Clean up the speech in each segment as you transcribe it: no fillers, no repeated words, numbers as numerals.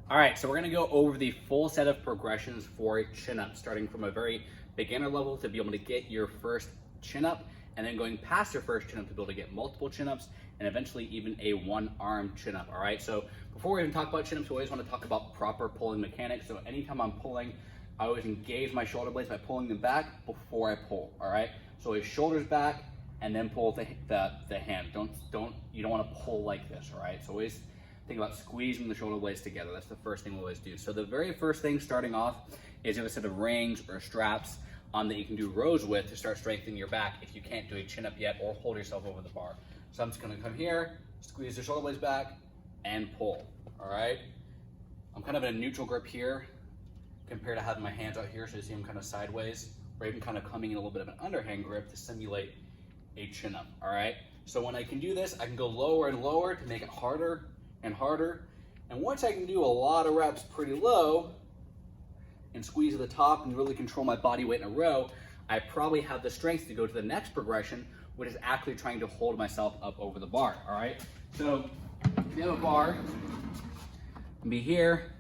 All right, so we're gonna go over the full set of progressions for chin up, starting from a very beginner level to be able to get your first chin up, and then going past your first chin up to be able to get multiple chin ups, and eventually even a one arm chin up. All right, so before we even talk about chin ups, we always wanna talk about proper pulling mechanics. So anytime I'm pulling, I always engage my shoulder blades by pulling them back before I pull, all right? So always shoulders back and then pull the hand. You don't wanna pull like this, all right? So always think about squeezing the shoulder blades together. That's the first thing we always do. So the very first thing starting off is you have a set of rings or straps that you can do rows with to start strengthening your back if you can't do a chin up yet or hold yourself over the bar. So I'm just gonna come here, squeeze the shoulder blades back and pull, all right? I'm kind of in a neutral grip here compared to having my hands out here, so you see I'm kind of sideways, or even kind of coming in a little bit of an underhand grip to simulate a chin up, all right? So when I can do this, I can go lower and lower to make it harder and harder. And once I can do a lot of reps pretty low and squeeze at the top and really control my body weight in a row, I probably have the strength to go to the next progression, which is actually trying to hold myself up over the bar, all right? So if you have a bar, you can be here.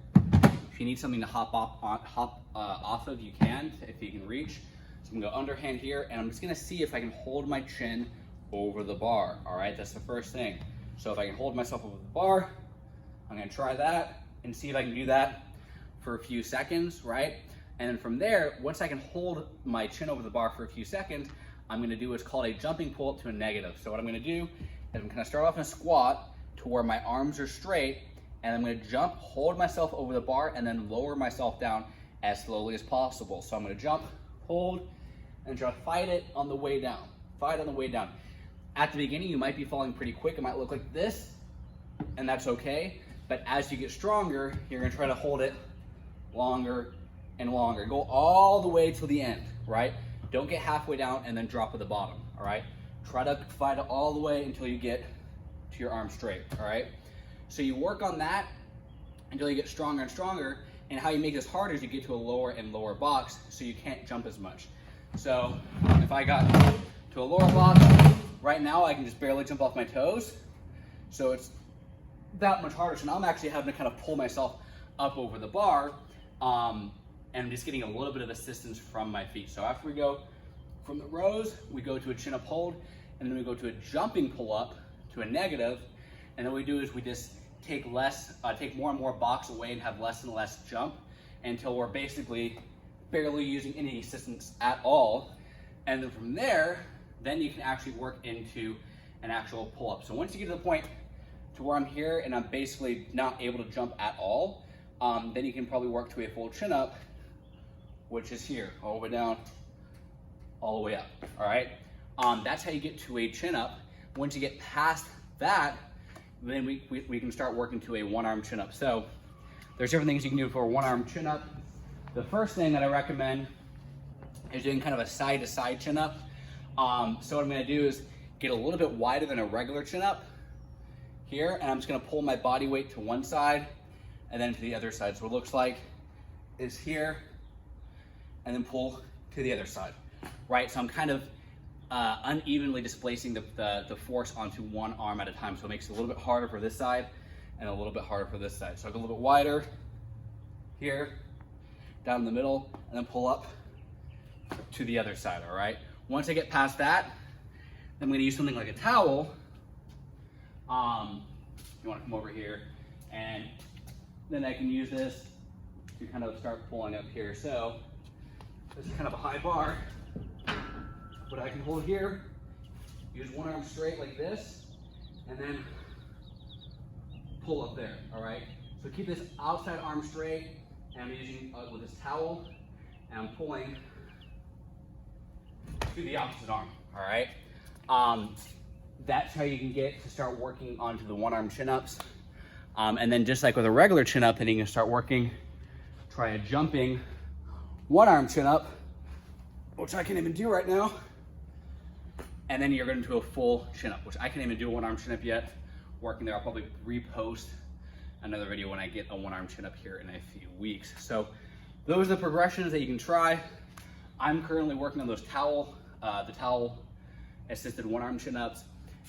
If you need something to hop off of, you can, if you can reach. So I'm gonna go underhand here, and I'm just gonna see if I can hold my chin over the bar, all right? That's the first thing. So if I can hold myself over the bar, I'm gonna try that and see if I can do that for a few seconds, right? And then from there, once I can hold my chin over the bar for a few seconds, I'm gonna do what's called a jumping pull up to a negative. So what I'm gonna do is I'm gonna start off in a squat to where my arms are straight, and I'm gonna jump, hold myself over the bar, and then lower myself down as slowly as possible. So I'm gonna jump, hold, and try to fight it on the way down. Fight on the way down. At the beginning, you might be falling pretty quick. It might look like this, and that's okay. But as you get stronger, you're gonna try to hold it longer and longer. Go all the way to the end, right? Don't get halfway down and then drop at the bottom, all right? Try to fight it all the way until you get to your arm straight, all right? So you work on that until you get stronger and stronger, and how you make this harder is you get to a lower and lower box so you can't jump as much. So if I got to a lower box, right now I can just barely jump off my toes. So it's that much harder. So now I'm actually having to kind of pull myself up over the bar, and I'm just getting a little bit of assistance from my feet. So after we go from the rows, we go to a chin up hold, and then we go to a jumping pull up to a negative. And then what we do is we just take more and more box away and have less and less jump until we're basically barely using any assistance at all. And then from there, then you can actually work into an actual pull up. So once you get to the point to where I'm here and I'm basically not able to jump at all, then you can probably work to a full chin up, which is here, all the way down, all the way up, all right? That's how you get to a chin up. Once you get past that, then we can start working to a one arm chin up. So there's different things you can do for a one arm chin up. The first thing that I recommend is doing kind of a side to side chin up. So what I'm gonna do is get a little bit wider than a regular chin up here, and I'm just gonna pull my body weight to one side and then to the other side. So what it looks like is here, and then pull to the other side, right? So I'm kind of unevenly displacing the force onto one arm at a time. So it makes it a little bit harder for this side and a little bit harder for this side. So I go a little bit wider here, down in the middle, and then pull up to the other side, all right? Once I get past that, I'm gonna use something like a towel. You wanna come over here, and then I can use this to kind of start pulling up here. So this is kind of a high bar, but I can hold here, use one arm straight like this, and then pull up there, all right? So keep this outside arm straight, and I'm using with this towel, and I'm pulling to the opposite arm, all right? That's how you can get to start working onto the one arm chin ups. And then just like with a regular chin up, then you can start working, try a jumping one arm chin up, which I can't even do right now. And then you're going to do a full chin up, which I can't even do a one arm chin up yet. Working there, I'll probably repost another video when I get a one arm chin up here in a few weeks. So those are the progressions that you can try. I'm currently working on those the towel assisted one arm chin ups.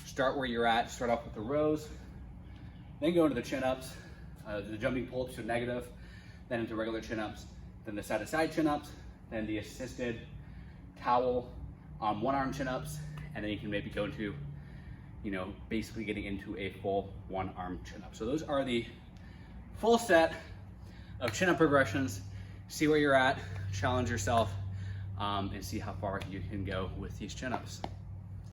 Start where you're at, start off with the rows, then go into the chin ups. the jumping pull-ups to negative, then into regular chin-ups, then the side-to-side chin-ups, then the assisted towel one-arm chin-ups, and then you can maybe go into, you know, basically getting into a full one-arm chin-up. So those are the full set of chin-up progressions. See where you're at, challenge yourself, and see how far you can go with these chin-ups.